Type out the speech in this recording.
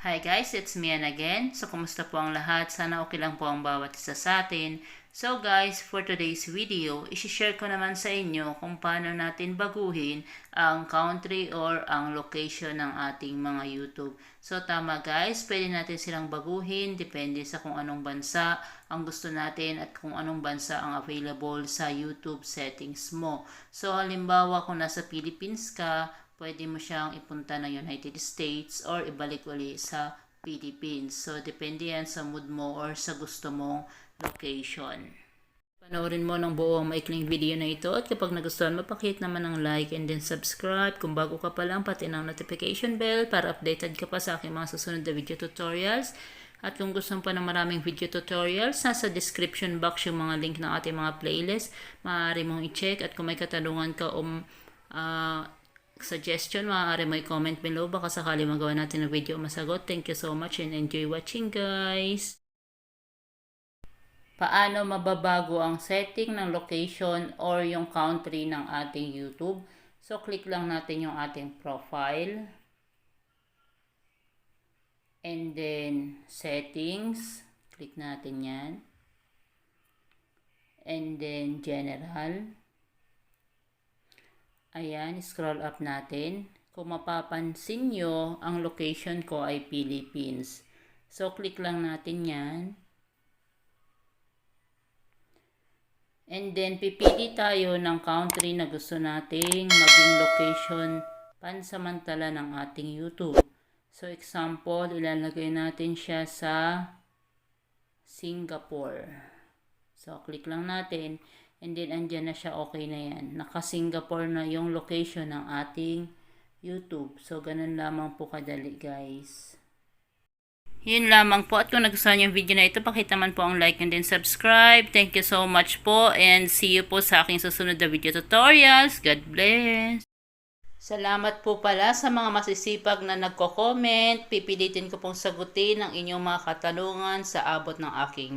Hi guys, it's me again. So, kumusta po ang lahat? Sana okay lang po ang bawat isa sa atin. So guys, for today's video, isi-share ko naman sa inyo kung paano natin baguhin ang country or ang location ng ating mga YouTube. So tama guys, pwede natin silang baguhin depende sa kung anong bansa ang gusto natin at kung anong bansa ang available sa YouTube settings mo. So halimbawa kung nasa Philippines ka, pwede mo siyang ipunta ng United States or ibalik uli sa Philippines. So, depende yan sa mood mo or sa gusto mong location. Panoorin mo ng buong maikling video na ito at kapag nagustuhan mo, pakihit naman ng like and then subscribe. Kung bago ka pa lang, pati ng notification bell para updated ka pa sa aking mga susunod na video tutorials. At kung gusto mo pa ng maraming video tutorials, nasa description box yung mga link ng ating mga playlist. Maaari mong i-check at kung may katanungan ka suggestion, maaari mo i-comment below. Baka sakali magawa natin ng video masagot. Thank you so much and enjoy watching guys! Paano mababago ang setting ng location or yung country ng ating YouTube? So, click lang natin yung ating profile. And then, settings. Click natin yan. And then, general. Ayan, scroll up natin. Kung mapapansin nyo, ang location ko ay Philippines. So, click lang natin yan. And then, pipili tayo ng country na gusto nating maging location pansamantala ng ating YouTube. So, example, ilalagay natin siya sa Singapore. So, click lang natin. And then, andyan na siya, okay na yan. Naka-Singapore na yung location ng ating YouTube. So, ganun lamang po kadali, guys. Yun lamang po. At kung nagustuhan yung video na ito, pakita man po ang like and then subscribe. Thank you so much po. And see you po sa aking susunod na video tutorials. God bless! Salamat po pala sa mga masisipag na nagko-comment. Pipilitin ko pong sagutin ang inyong mga katanungan sa abot ng aking